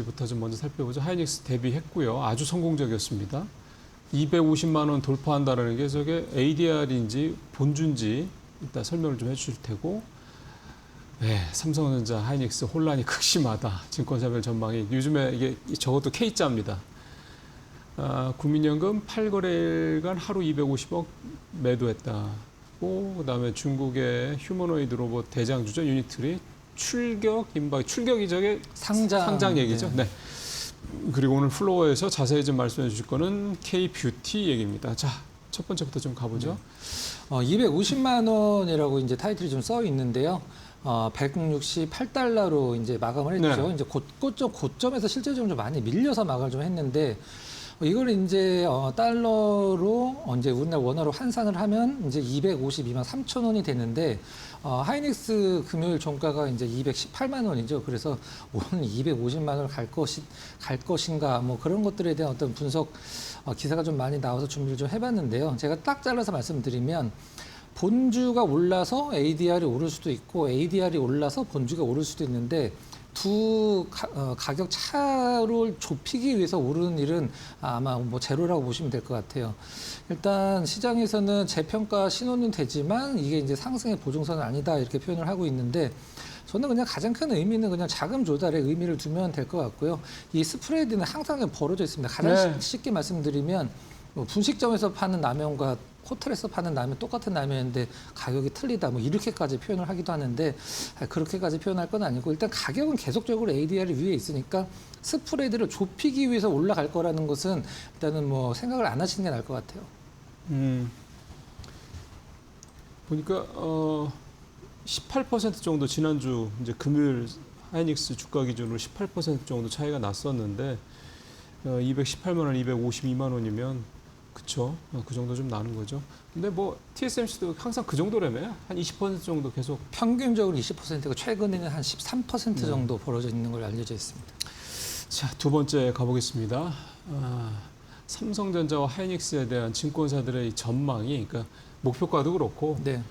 부터 좀 먼저 살펴보죠. 하이닉스 데뷔했고요. 아주 성공적이었습니다. 250만 원 돌파한다는 게 저게 ADR인지 본주인지 이따 설명을 좀 해주실 테고, 네, 삼성전자, 하이닉스 혼란이 극심하다. 증권사별 전망이 요즘에 이게 적어도 K자입니다. 국민연금 8거래일간 하루 250억 매도했다고, 그다음에 중국의 휴머노이드 로봇 대장주죠, 유니트리 출격 임박, 출격이 저게 상장 얘기죠. 네. 그리고 오늘 플로어에서 자세히 좀 말씀해 주실 거는 K뷰티 얘기입니다. 자, 첫 번째부터 좀 가보죠. 250만 원이라고 이제 타이틀이 좀 써 있는데요. 168달러로 이제 마감을 했죠. 네. 이제 고점에서 실제적으로 좀 많이 밀려서 마감을 좀 했는데, 이걸 이제 달러로 이제 우리나라 원화로 환산을 하면 이제 252만 3천 원이 되는데, 하이닉스 금요일 종가가 이제 218만 원이죠. 그래서 오늘 250만 원을 갈 것인가 뭐 그런 것들에 대한 어떤 분석 기사가 좀 많이 나와서 준비를 좀 해봤는데요. 제가 딱 잘라서 말씀드리면, 본주가 올라서 ADR이 오를 수도 있고 ADR이 올라서 본주가 오를 수도 있는데, 두 가격 차를 좁히기 위해서 오르는 일은 아마 뭐 제로라고 보시면 될 것 같아요. 일단 시장에서는 재평가 신호는 되지만 이게 이제 상승의 보증선은 아니다 이렇게 표현을 하고 있는데, 저는 그냥 가장 큰 의미는 그냥 자금 조달에 의미를 두면 될 것 같고요. 이 스프레드는 항상 좀 벌어져 있습니다. 가장 쉽게 말씀드리면, 뭐 분식점에서 파는 라면과 호텔에서 파는 라면 똑같은 라면인데 가격이 틀리다 뭐 이렇게까지 표현을 하기도 하는데, 그렇게까지 표현할 건 아니고, 일단 가격은 계속적으로 ADR이 위에 있으니까 스프레드를 좁히기 위해서 올라갈 거라는 것은 일단은 뭐 생각을 안 하시는 게 나을 것 같아요. 보니까 18% 정도 지난주 이제 금요일 하이닉스 주가 기준으로 18% 정도 차이가 났었는데, 218만 원, 252만 원이면 그쵸? 그 정도 좀 나는 거죠. 근데 뭐 TSMC도 항상 그 정도라며 한 20% 정도 계속 평균적으로 20%고 최근에는 한 13% 정도 벌어져 있는 걸로 알려져 있습니다. 자, 두 번째 가보겠습니다. 삼성전자와 하이닉스에 대한 증권사들의 전망이, 그러니까 목표가도 그렇고, 네.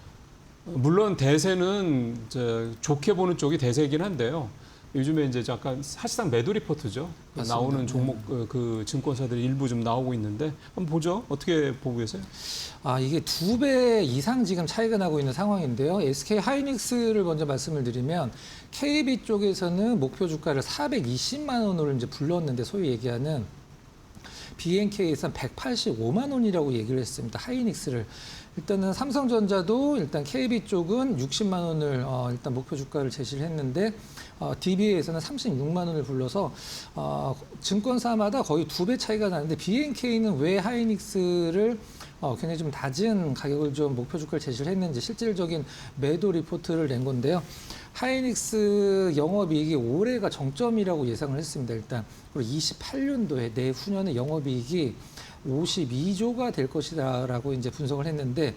물론 대세는 이제 좋게 보는 쪽이 대세이긴 한데요. 요즘에 이제 약간 사실상 매도 리포트죠. 맞습니다. 나오는 종목 그 증권사들이 일부 좀 나오고 있는데 한번 보죠. 어떻게 보고 계세요? 이게 2배 이상 지금 차이가 나고 있는 상황인데요. SK 하이닉스를 먼저 말씀을 드리면, KB 쪽에서는 목표 주가를 420만 원으로 이제 불렀는데, 소위 얘기하는 BNK에서는 185만 원이라고 얘기를 했습니다. 하이닉스를. 일단은 삼성전자도 일단 KB 쪽은 60만 원을 일단 목표 주가를 제시를 했는데, DBA에서는 36만 원을 불러서 증권사마다 거의 2배 차이가 나는데, BNK는 왜 하이닉스를 굉장히 좀 낮은 가격을 좀 목표 주가를 제시를 했는지 실질적인 매도 리포트를 낸 건데요. 하이닉스 영업이익이 올해가 정점이라고 예상을 했습니다. 일단 그리고 28년도에 내후년에 영업이익이 52조가 될 것이다라고 이제 분석을 했는데,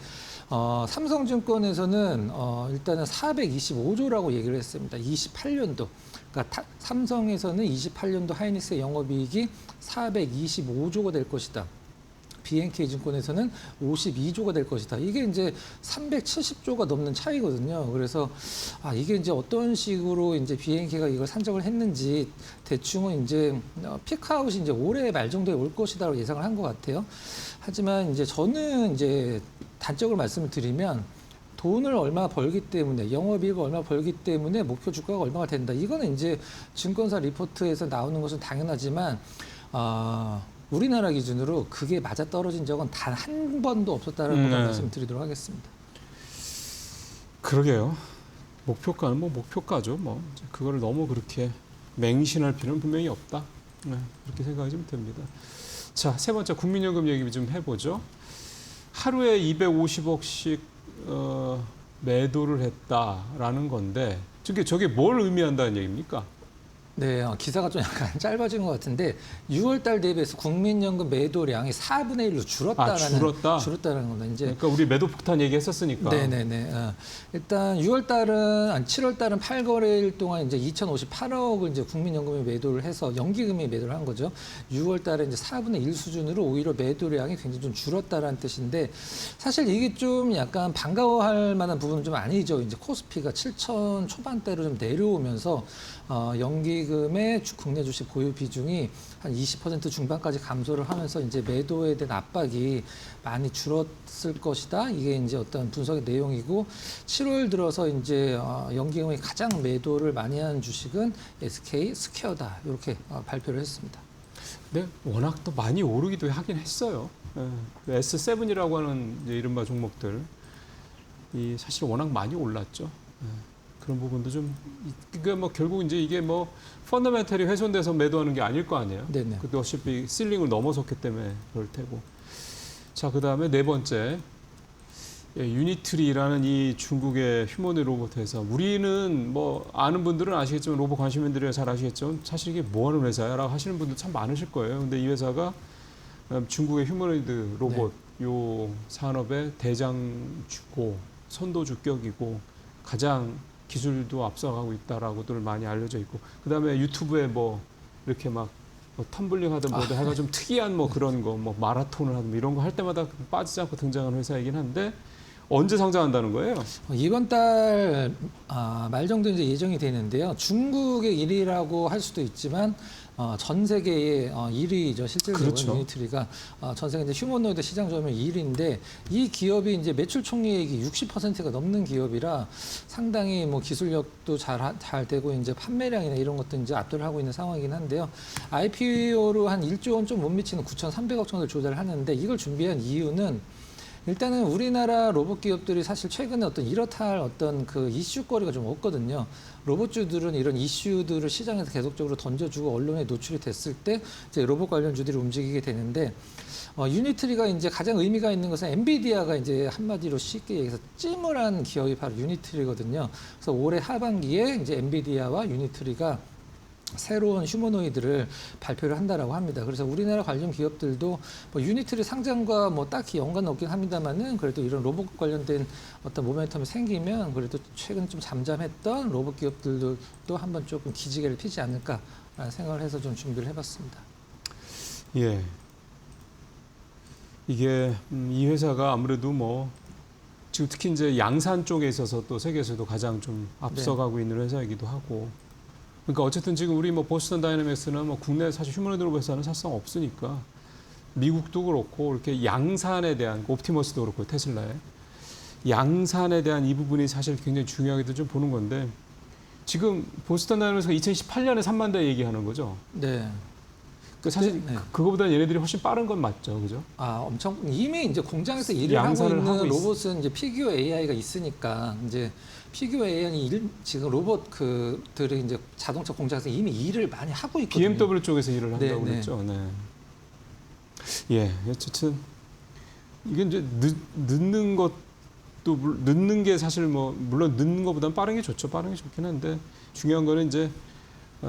삼성증권에서는 일단은 425조라고 얘기를 했습니다. 28년도. 그러니까 삼성에서는 28년도 하이닉스의 영업이익이 425조가 될 것이다. BNK 증권에서는 52조가 될 것이다. 이게 이제 370조가 넘는 차이거든요. 그래서 이게 이제 어떤 식으로 이제 BNK가 이걸 산정을 했는지 대충은 이제 피크아웃이 이제 올해 말 정도에 올 것이다라고 예상을 한 것 같아요. 하지만 이제 저는 이제 단적으로 말씀을 드리면, 돈을 얼마 벌기 때문에, 영업이익을 얼마 벌기 때문에 목표 주가가 얼마가 된다. 이거는 이제 증권사 리포트에서 나오는 것은 당연하지만, 우리나라 기준으로 그게 맞아 떨어진 적은 단 한 번도 없었다는 걸 말씀드리도록 하겠습니다. 그러게요. 목표가는 뭐 목표가죠. 뭐 그거를 너무 그렇게 맹신할 필요는 분명히 없다. 네, 그렇게 생각이 좀 듭니다. 자, 세 번째 국민연금 얘기 좀 해보죠. 하루에 250억씩 매도를 했다라는 건데, 저게 뭘 의미한다는 얘기입니까? 네, 기사가 좀 약간 짧아진 것 같은데, 6월 달 대비해서 국민연금 매도량이 4분의 1로 줄었다는 겁니다. 이제 그러니까 우리 매도 폭탄 얘기했었으니까. 네네네. 일단 7월 달은 8거래일 동안 이제 2,058억을 이제 국민연금에 매도를 해서 연기금에 매도를 한 거죠. 6월 달에 이제 4분의 1 수준으로 오히려 매도량이 굉장히 좀 줄었다라는 뜻인데, 사실 이게 좀 약간 반가워할 만한 부분은 좀 아니죠. 이제 코스피가 7천 초반대로 좀 내려오면서 연기금 국민연금의 국내 주식 보유 비중이 한 20% 중반까지 감소를 하면서 이제 매도에 대한 압박이 많이 줄었을 것이다. 이게 이제 어떤 분석의 내용이고 7월 들어서 이제 연기금이 가장 매도를 많이 하는 주식은 SK 스퀘어다. 이렇게 발표를 했습니다. 근데 워낙 또 많이 오르기도 하긴 했어요. 예, 그 S7이라고 하는 이제 이른바 종목들 이 사실 워낙 많이 올랐죠. 예, 그런 부분도 좀 그러니까 뭐 결국 이제 이게 뭐 펀더멘털이 훼손돼서 매도하는 게 아닐 거 아니에요. 네네. 그때 어차피 실링을 넘어섰기 때문에 그럴 테고. 자, 그다음에 네 번째 예, 유니트리라는 이 중국의 휴머노이드 로봇 회사. 우리는 뭐 아는 분들은 아시겠지만 로봇 관심인들이 잘 아시겠지만 사실 이게 뭐 하는 회사야라고 하시는 분들 참 많으실 거예요. 근데 이 회사가 중국의 휴머노이드 로봇 요 산업의 대장주고 선도주격이고 가장 기술도 앞서가고 있다라고들 많이 알려져 있고 그다음에 유튜브에 뭐 이렇게 막 뭐 텀블링 하든 뭐든 해가 좀 특이한 뭐 그런 거 뭐 마라톤을 하든 뭐 이런 거 할 때마다 빠지지 않고 등장하는 회사이긴 한데 언제 상장한다는 거예요? 이번 달 말 정도 이제 예정이 되는데요. 중국의 1위라고 할 수도 있지만 전 세계의 1위죠. 실질적으로 그렇죠. 유니트리가 전 세계 이제 휴머노이드 시장 점유율 1위인데 이 기업이 이제 매출 총리액이 60%가 넘는 기업이라 상당히 뭐 기술력도 잘 되고 이제 판매량이나 이런 것도 이제 압도를 하고 있는 상황이긴 한데요. IPO로 한 1조 원 좀 못 미치는 9,300억 정도를 조달을 하는데 이걸 준비한 이유는 일단은 우리나라 로봇 기업들이 사실 최근에 어떤 이렇다 할 어떤 그 이슈거리가 좀 없거든요. 로봇주들은 이런 이슈들을 시장에서 계속적으로 던져주고 언론에 노출이 됐을 때 이제 로봇 관련주들이 움직이게 되는데 유니트리가 이제 가장 의미가 있는 것은 엔비디아가 이제 한마디로 쉽게 얘기해서 찜을 한 기업이 바로 유니트리거든요. 그래서 올해 하반기에 이제 엔비디아와 유니트리가 새로운 휴머노이드를 발표를 한다라고 합니다. 그래서 우리나라 관련 기업들도 뭐 유니트리 상장과 뭐 딱히 연관은 없긴 합니다만은 그래도 이런 로봇 관련된 어떤 모멘텀이 생기면 그래도 최근 좀 잠잠했던 로봇 기업들도 한번 조금 기지개를 피지 않을까라는 생각을 해서 좀 준비를 해봤습니다. 예. 이게 이 회사가 아무래도 뭐 지금 특히 이제 양산 쪽에 있어서 또 세계에서도 가장 좀 앞서가고 있는 회사이기도 하고. 그러니까 어쨌든 지금 우리 뭐 보스턴 다이내믹스나 뭐 국내 사실 휴머노이드 로봇 회사는 사실상 없으니까 미국도 그렇고 이렇게 양산에 대한 옵티머스도 그렇고 테슬라에 양산에 대한 이 부분이 사실 굉장히 중요하게도 좀 보는 건데 지금 보스턴 다이내믹스가 2018년에 3만 대 얘기하는 거죠. 네. 그 사실 네. 그거보다 얘네들이 훨씬 빠른 건 맞죠, 그죠? 엄청 이미 이제 공장에서 일을 하고 양산을 있는 하고 로봇은 이제 피규어 AI가 있으니까 이제 피규어 AI는 지금 로봇 그들이 이제 자동차 공장에서 이미 일을 많이 하고 있거든요. BMW 쪽에서 일을 한다고 네, 그랬죠. 네. 예, 어쨌든 이게 이제 늦는 것도 늦는 게 사실 뭐 물론 늦는 것보다는 빠른 게 좋죠. 빠른 게 좋긴 한데 중요한 거는 이제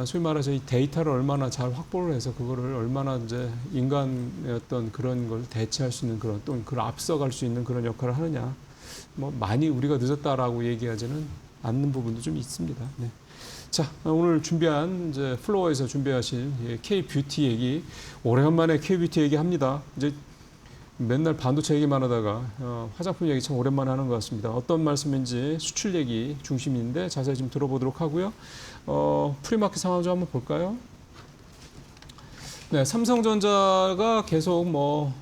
소위 말해서 이 데이터를 얼마나 잘 확보를 해서 그거를 얼마나 이제 인간의 어떤 그런 걸 대체할 수 있는 그런 또 그걸 앞서갈 수 있는 그런 역할을 하느냐. 뭐 많이 우리가 늦었다라고 얘기하지는 않는 부분도 좀 있습니다. 네. 자, 오늘 준비한 이제 플로어에서 준비하신 K-뷰티 얘기 오래간만에 K-뷰티 얘기합니다. 이제 맨날 반도체 얘기만 하다가 화장품 얘기 참 오랜만에 하는 것 같습니다. 어떤 말씀인지 수출 얘기 중심인데 자세히 좀 들어보도록 하고요. 프리마켓 상황 좀 한번 볼까요? 네, 삼성전자가 계속 뭐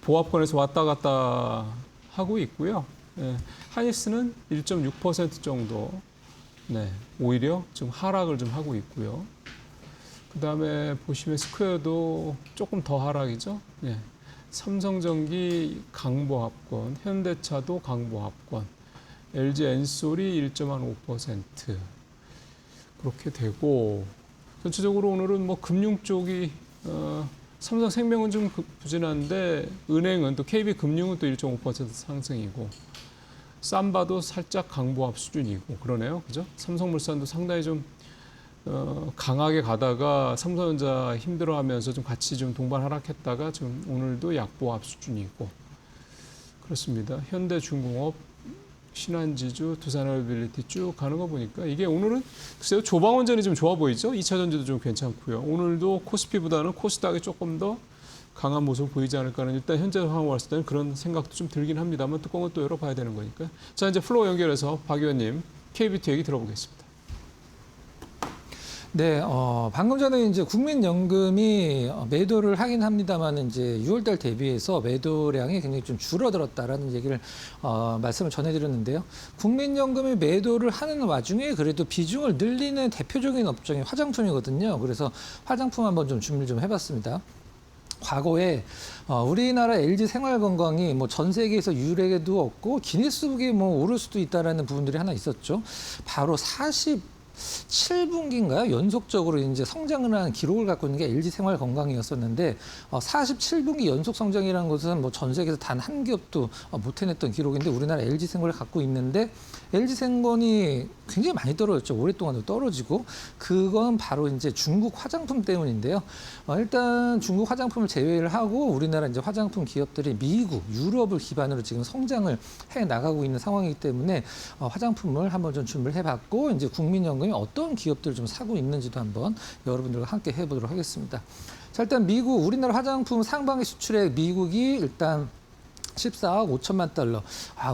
보합권에서 왔다 갔다 하고 있고요. 네, 하이닉스는 1.6% 정도 네, 오히려 좀 하락을 좀 하고 있고요. 그 다음에 보시면 스퀘어도 조금 더 하락이죠. 네, 삼성전기 강보합권, 현대차도 강보합권, LG 엔솔이 1.5% 그렇게 되고 전체적으로 오늘은 뭐 금융 쪽이 삼성생명은 좀 부진한데 은행은 또 KB금융은 또 1.5% 상승이고 삼바도 살짝 강보합 수준이고 그러네요. 그죠? 삼성물산도 상당히 좀 강하게 가다가 삼성전자 힘들어하면서 좀 같이 좀 동반 하락했다가 지금 오늘도 약보합 수준이고 그렇습니다. 현대중공업, 신한지주, 두산하이빌리티 쭉 가는 거 보니까 이게 오늘은 글쎄요 조방원전이 좀 좋아 보이죠. 2차 전지도 좀 괜찮고요. 오늘도 코스피보다는 코스닥이 조금 더 강한 모습을 보이지 않을까 하는 일단 현재 상황을 봤을 때는 그런 생각도 좀 들긴 합니다만 뚜껑은 또 열어봐야 되는 거니까. 자 이제 플로어 연결해서 박 의원님 KBT 얘기 들어보겠습니다. 네, 방금 전에 이제 국민연금이 매도를 하긴 합니다만 이제 6월달 대비해서 매도량이 굉장히 좀 줄어들었다라는 얘기를 말씀을 전해드렸는데요. 국민연금이 매도를 하는 와중에 그래도 비중을 늘리는 대표적인 업종이 화장품이거든요. 그래서 화장품 한번 좀 준비를 좀 해봤습니다. 과거에 우리나라 LG 생활건강이 뭐 전 세계에서 유례도 없고 기네스북에 뭐 오를 수도 있다라는 부분들이 하나 있었죠. 바로 47분기인가요? 연속적으로 이제 성장을 하는 기록을 갖고 있는 게 LG 생활건강이었었는데 47분기 연속 성장이라는 것은 뭐 전 세계에서 단 한 기업도 못 해냈던 기록인데 우리나라 LG 생활을 갖고 있는데 LG 생건이 굉장히 많이 떨어졌죠. 오랫동안도 떨어지고 그건 바로 이제 중국 화장품 때문인데요. 일단 중국 화장품을 제외를 하고 우리나라 이제 화장품 기업들이 미국, 유럽을 기반으로 지금 성장을 해 나가고 있는 상황이기 때문에 화장품을 한번 좀 준비를 해봤고 이제 국민연금이 어떤 기업들을 좀 사고 있는지도 한번 여러분들과 함께 해보도록 하겠습니다. 자, 일단 미국, 우리나라 화장품 상반기 수출액 미국이 일단 14억 5천만 달러.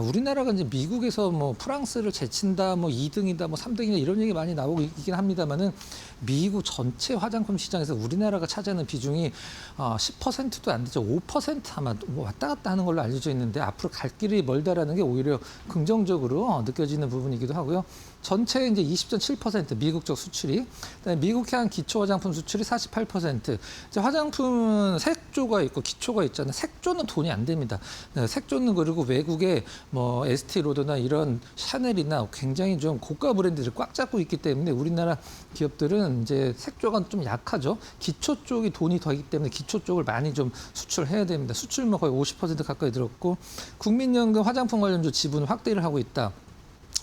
우리나라가 이제 미국에서 뭐 프랑스를 제친다, 뭐 2등이다, 뭐 3등이다 이런 얘기 많이 나오고 있긴 합니다만은 미국 전체 화장품 시장에서 우리나라가 차지하는 비중이 10%도 안 되죠. 5% 아마 뭐 왔다 갔다 하는 걸로 알려져 있는데 앞으로 갈 길이 멀다라는 게 오히려 긍정적으로 느껴지는 부분이기도 하고요. 전체 이제 20.7% 미국 쪽 수출이, 그다음에 미국향 기초 화장품 수출이 48%. 이제 화장품은 색조가 있고 기초가 있잖아요. 색조는 돈이 안 됩니다. 네, 색조는 그리고 외국에 뭐 에스티로더나 이런 샤넬이나 굉장히 좀 고가 브랜드를 꽉 잡고 있기 때문에 우리나라 기업들은 이제 색조가 좀 약하죠. 기초 쪽이 돈이 더 있기 때문에 기초 쪽을 많이 좀 수출해야 됩니다. 수출만 거의 50% 가까이 들었고 국민연금 화장품 관련주 지분 확대를 하고 있다.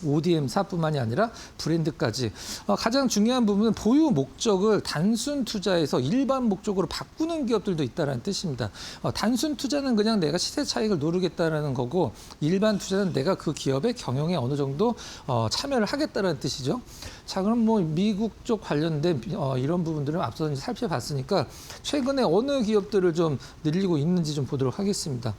ODM사뿐만이 아니라 브랜드까지. 가장 중요한 부분은 보유 목적을 단순 투자에서 일반 목적으로 바꾸는 기업들도 있다는 뜻입니다. 단순 투자는 그냥 내가 시세 차익을 노리겠다라는 거고 일반 투자는 내가 그 기업의 경영에 어느 정도 참여를 하겠다는 뜻이죠. 자, 그럼 뭐 미국 쪽 관련된 이런 부분들을 앞서 이제 살펴봤으니까 최근에 어느 기업들을 좀 늘리고 있는지 좀 보도록 하겠습니다.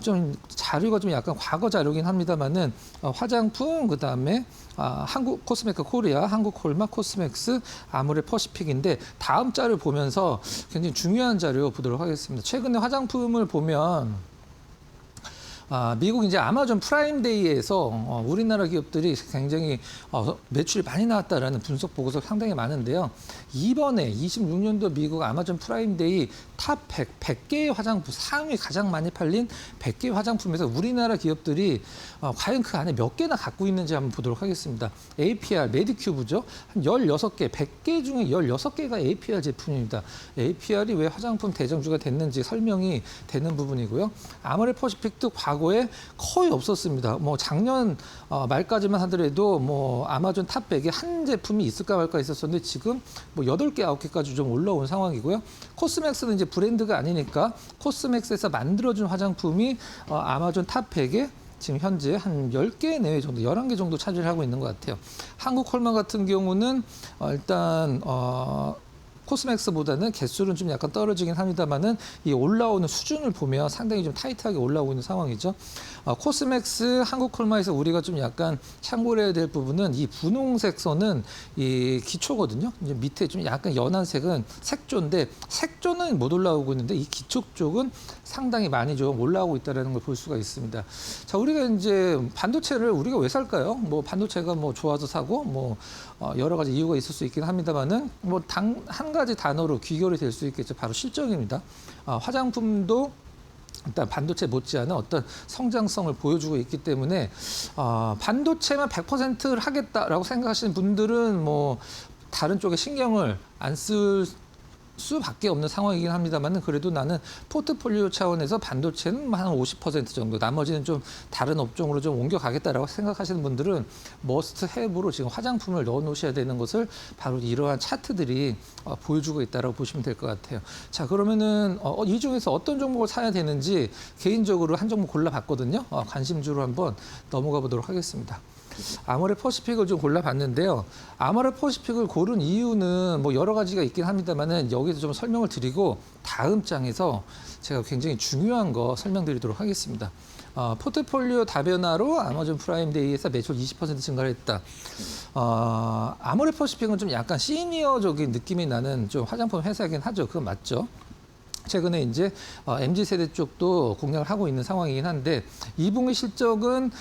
좀 자료가 좀 약간 과거 자료긴 합니다만은 화장품 그다음에 한국 코스메크 코리아, 한국 홀마 코스맥스, 아모레 퍼시픽인데 다음 자료 보면서 굉장히 중요한 자료 보도록 하겠습니다. 최근에 화장품을 보면 미국 이제 아마존 프라임데이에서 우리나라 기업들이 굉장히 매출이 많이 나왔다라는 분석 보고서 상당히 많은데요. 이번에 26년도 미국 아마존 프라임데이 탑 100개의 화장품, 상위 가장 많이 팔린 100개의 화장품에서 우리나라 기업들이 과연 그 안에 몇 개나 갖고 있는지 한번 보도록 하겠습니다. APR, 메디큐브죠. 한 16개, 100개 중에 16개가 APR 제품입니다. APR이 왜 화장품 대장주가 됐는지 설명이 되는 부분이고요. 아모레 퍼시픽도 과거에 거의 없었습니다. 뭐 작년 말까지만 하더라도 뭐 아마존 탑 100에 한 제품이 있을까 말까 있었었는데 지금 뭐 8개, 9개까지 좀 올라온 상황이고요. 코스맥스는 이제 브랜드가 아니니까 코스맥스에서 만들어준 화장품이 아마존 탑 100에 지금 현재 한 10개 내외 정도, 11개 정도 차지를 하고 있는 것 같아요. 한국 홀마 같은 경우는 일단 코스맥스보다는 개수는 좀 약간 떨어지긴 합니다만은 이 올라오는 수준을 보면 상당히 좀 타이트하게 올라오고 있는 상황이죠. 코스맥스, 한국콜마에서 우리가 좀 약간 참고를 해야 될 부분은 이 분홍색 선은 이 기초거든요. 이제 밑에 좀 약간 연한 색은 색조인데 색조는 못 올라오고 있는데 이 기초 쪽은 상당히 많이 좀 올라오고 있다는 걸 볼 수가 있습니다. 자, 우리가 이제 반도체를 우리가 왜 살까요? 뭐 반도체가 뭐 좋아서 사고 뭐 여러 가지 이유가 있을 수 있긴 합니다만은 뭐 한 가지 단어로 귀결이 될 수 있겠죠. 바로 실적입니다. 화장품도 일단 반도체 못지않은 어떤 성장성을 보여주고 있기 때문에 반도체만 100%를 하겠다라고 생각하시는 분들은 뭐 다른 쪽에 신경을 안 쓸 수밖에 없는 상황이긴 합니다만 그래도 나는 포트폴리오 차원에서 반도체는 한 50% 정도 나머지는 좀 다른 업종으로 좀 옮겨가겠다라고 생각하시는 분들은 머스트 헤브로 지금 화장품을 넣어 놓으셔야 되는 것을 바로 이러한 차트들이 보여주고 있다고 보시면 될 것 같아요. 자, 그러면은 이 중에서 어떤 종목을 사야 되는지 개인적으로 한 종목 골라봤거든요. 관심주로 한번 넘어가 보도록 하겠습니다. 아모레 퍼시픽을 좀 골라봤는데요. 아모레 퍼시픽을 고른 이유는 뭐 여러 가지가 있긴 합니다만은 여기서 좀 설명을 드리고 다음 장에서 제가 굉장히 중요한 거 설명드리도록 하겠습니다. 포트폴리오 다변화로 아마존 프라임 데이에서 매출 20% 증가를 했다. 아모레 퍼시픽은 좀 약간 시니어적인 느낌이 나는 좀 화장품 회사이긴 하죠. 그건 맞죠. 최근에 이제 MZ세대 쪽도 공략을 하고 있는 상황이긴 한데 2분기 실적은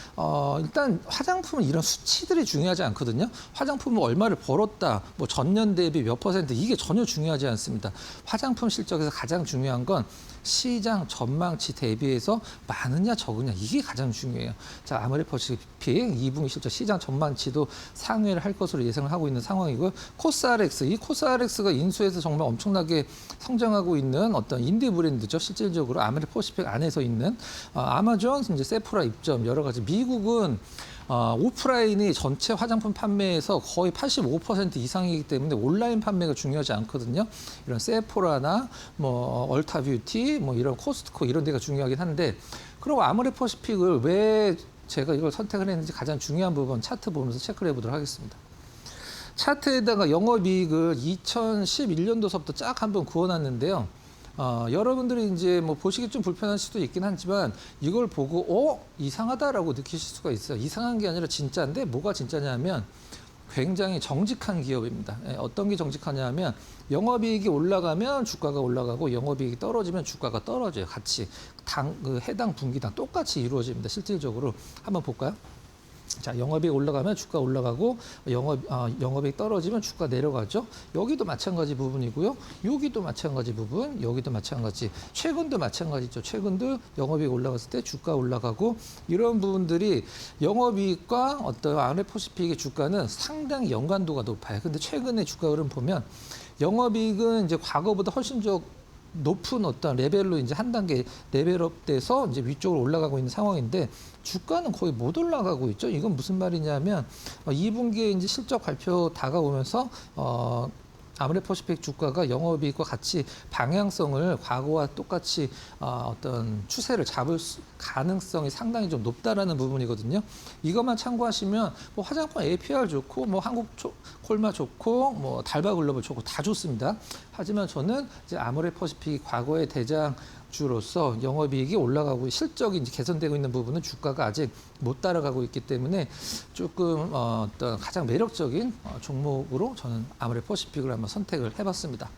일단 화장품은 이런 수치들이 중요하지 않거든요. 화장품은 얼마를 벌었다, 뭐 전년 대비 몇 퍼센트 이게 전혀 중요하지 않습니다. 화장품 실적에서 가장 중요한 건 시장 전망치 대비해서 많으냐 적으냐 이게 가장 중요해요. 자, 아모레 퍼시픽 2분기 실적 시장 전망치도 상회를 할 것으로 예상을 하고 있는 상황이고요. 코스RX, 이 코스RX가 인수해서 정말 엄청나게 성장하고 있는 어떤 인디 브랜드죠. 실질적으로 아모레 퍼시픽 안에서 있는 아마존, 이제 세포라 입점 여러 가지. 미국은 오프라인이 전체 화장품 판매에서 거의 85% 이상이기 때문에 온라인 판매가 중요하지 않거든요. 이런 세포라나 뭐 얼타뷰티, 뭐 이런 코스트코 이런 데가 중요하긴 한데, 그리고 아모레 퍼시픽을 왜 제가 이걸 선택을 했는지 가장 중요한 부분 차트 보면서 체크를 해보도록 하겠습니다. 차트에다가 영업이익을 2011년도서부터 쫙 한번 그어놨는데요. 여러분들이 이제 뭐 보시기 좀 불편할 수도 있긴 하지만 이걸 보고 이상하다라고 느끼실 수가 있어요. 이상한 게 아니라 진짜인데 뭐가 진짜냐면 굉장히 정직한 기업입니다. 어떤 게 정직하냐면 영업이익이 올라가면 주가가 올라가고 영업이익이 떨어지면 주가가 떨어져요. 같이 해당 분기당 똑같이 이루어집니다. 실질적으로 한번 볼까요? 자, 영업이익 올라가면 주가 올라가고 영업이익 떨어지면 주가 내려가죠. 여기도 마찬가지 부분이고요. 여기도 마찬가지 부분, 여기도 마찬가지. 최근도 마찬가지죠. 최근도 영업이익 올라갔을 때 주가 올라가고 이런 부분들이 영업이익과 어떤 아모레 퍼시픽의 주가는 상당히 연관도가 높아요. 근데 최근에 주가 흐름 보면 영업이익은 이제 과거보다 훨씬 더 높은 어떤 레벨로 이제 한 단계 레벨업돼서 이제 위쪽으로 올라가고 있는 상황인데 주가는 거의 못 올라가고 있죠. 이건 무슨 말이냐면 2분기에 이제 실적 발표 다가오면서 아모레 퍼시픽 주가가 영업이익과 같이 방향성을 과거와 똑같이 어떤 추세를 잡을 가능성이 상당히 좀 높다라는 부분이거든요. 이것만 참고하시면 뭐 화장품 APR 좋고 뭐 한국 콜마 좋고 뭐 달바 글로벌 좋고 다 좋습니다. 하지만 저는 이제 아모레 퍼시픽이 과거의 대장주로서 영업이익이 올라가고 실적이 이제 개선되고 있는 부분은 주가가 아직 못 따라가고 있기 때문에 조금 어떤 가장 매력적인 종목으로 저는 아모레 퍼시픽을 한번 선택을 해봤습니다.